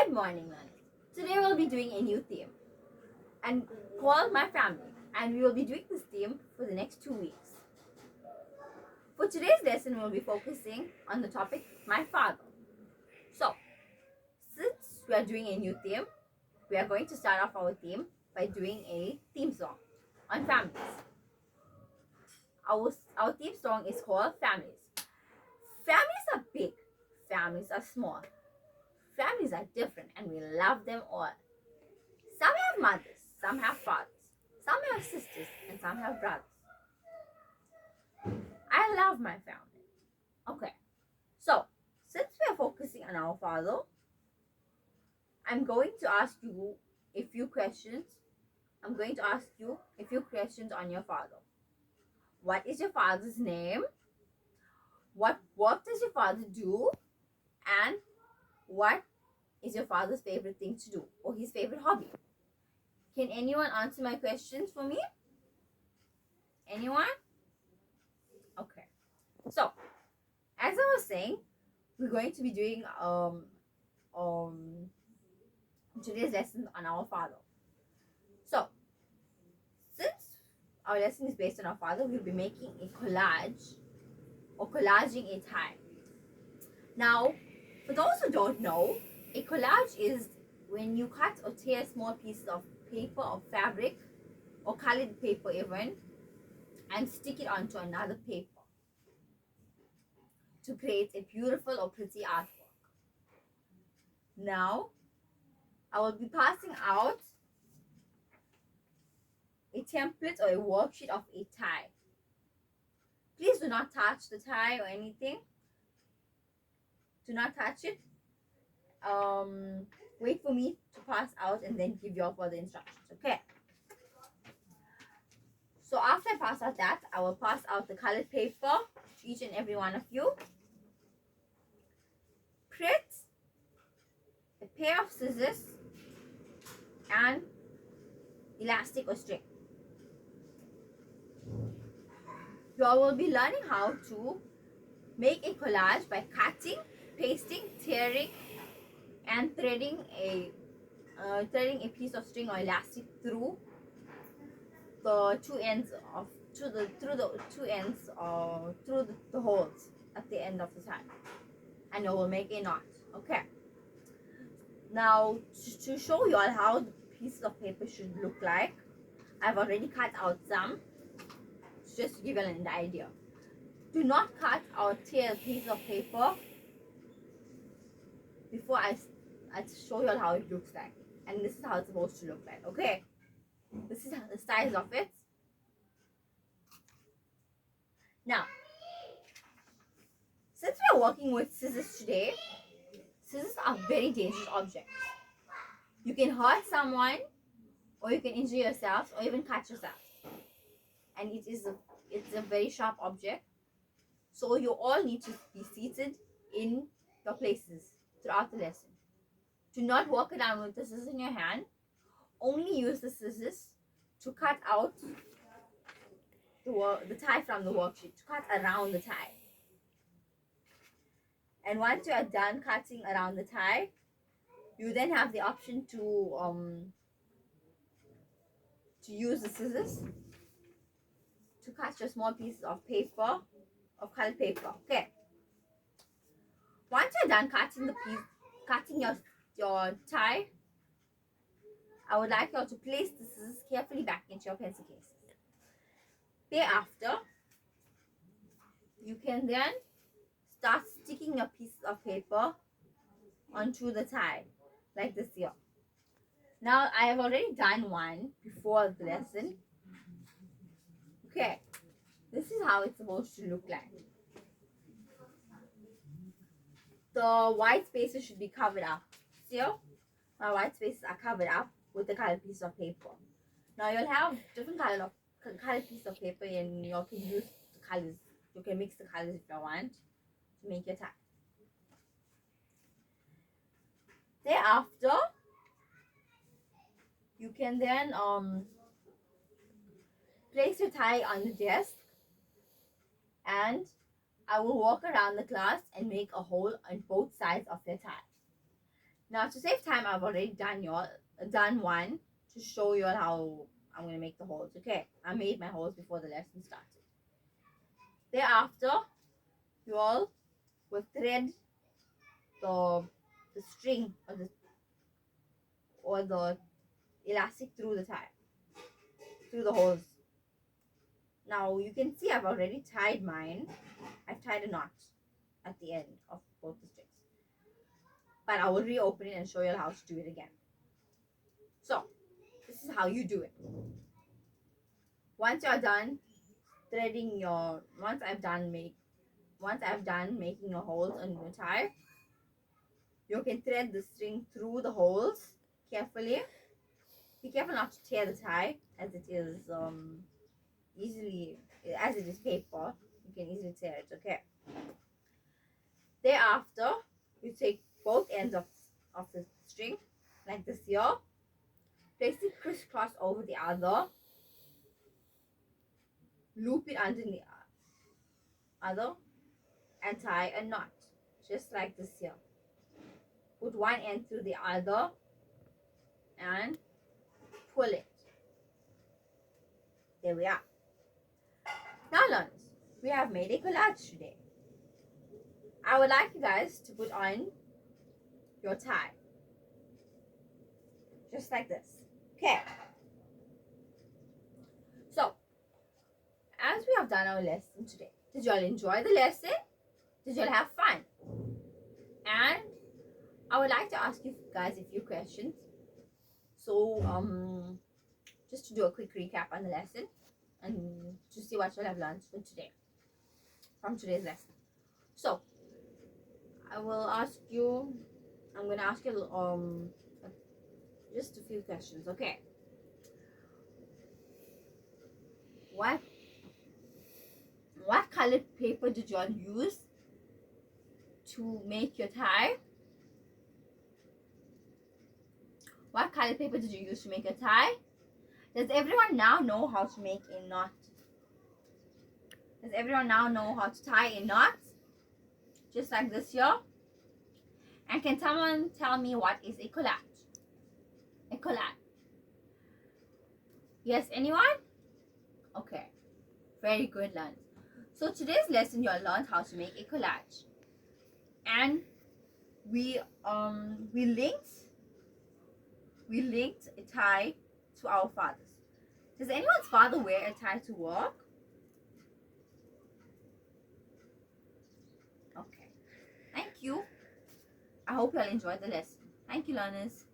Good morning, learners. Today we'll be doing a new theme and called My Family, and we will be doing this theme for the next 2 weeks. For today's lesson, we'll be focusing on the topic My Father. So, since we are doing a new theme, we are going to start off our theme by doing a theme song on families. Our theme song is called Families. Families are big, families are small, families are different, and we love them all. Some have mothers, some have fathers, some have sisters, and some have brothers. I love my family. Okay, so since we are focusing on our father, I'm going to ask you a few questions. I'm going to ask you a few questions on your father. What is your father's name? What work does your father do? And what is your father's favorite thing to do or his favorite hobby? Can anyone answer my questions for me? Anyone? Okay. So, as I was saying, we're going to be doing today's lesson on our father. So, since our lesson is based on our father, we'll be making a collage or collaging a tie. Now, for those who don't know, a collage is when you cut or tear small pieces of paper or fabric or colored paper even and stick it onto another paper to create a beautiful or pretty artwork. Now, I will be passing out a template or a worksheet of a tie. Please do not touch the tie or anything. Do not touch it. Wait for me to pass out and then give you all further instructions. Okay. So after I pass out that, I will pass out the colored paper to each and every one of you. Print, a pair of scissors, and elastic or string. You all will be learning how to make a collage by cutting, pasting, tearing, and threading a piece of string or elastic through the two ends of through the two ends or through the holes at the end of the tie, and it will make a knot. Okay. Now to show you all how the pieces of paper should look like, I've already cut out some just to give you an idea. Do not cut or tear a piece of paper before I show you all how it looks like, and this is how it's supposed to look like. Okay, this is the size of it. Now, since we are working with scissors today, scissors are very dangerous objects. You can hurt someone, or you can injure yourself, or even cut yourself. And it's a very sharp object. So you all need to be seated in your places throughout the lesson. Do not walk around with the scissors in your hand. Only use the scissors to cut out the tie from the worksheet, to cut around the tie. And once you are done cutting around the tie, you then have the option to use the scissors to cut your small pieces of paper, of colored paper. Okay. Once you're done cutting your tie, I would like you all to place the scissors carefully back into your pencil cases. Thereafter, you can then start sticking your pieces of paper onto the tie, like this here. Now, I have already done one before the lesson. Okay, this is how it's supposed to look like. The white spaces should be covered up. See, my white spaces are covered up with the colored piece of paper. Now you'll have different colored piece of paper, and you can use the colors. You can mix the colors if you want to make your tie. Thereafter, you can then place your tie on the desk, and I will walk around the class and make a hole on both sides of your tie. Now to save time, I've already done one to show you all how I'm gonna make the holes. Okay, I made my holes before the lesson started. Thereafter, you all will thread the string or the elastic through the tie, through the holes. Now you can see I've already tied mine. I've tied a knot at the end of both the strings, but I will reopen it and show you how to do it again. So this is how you do it. Once you're done threading your, once I've done making your holes on your tie, you can thread the string through the holes carefully. Be careful not to tear the tie, as it is easily, as it is paper, you can easily tear it. Okay, thereafter you take both ends of the string like this here, place it crisscross over the other, loop it under the other, and tie a knot just like this here. Put one end through the other and pull it. There we are. Now learners, we have made a collage today. I would like you guys to put on your tie just like this. Okay, so as we have done our lesson today, did you all enjoy the lesson? Did you all have fun? And I would like to ask you guys a few questions. So just to do a quick recap on the lesson and to see what you all have learned for today, from today's lesson. So I'm gonna ask you just a few questions. Okay, what colored paper did you all use to make your tie? What colored paper did you use to make your tie? Does everyone now know how to make a knot? Does everyone now know how to tie a knot? Just like this here. And can someone tell me what is a collage? A collage. Yes, anyone? Okay. Very good, learners. So today's lesson you all learned how to make a collage. And we linked a tie to our fathers. Does anyone's father wear a tie to work? Okay. Thank you. I hope you all enjoyed the lesson. Thank you, learners.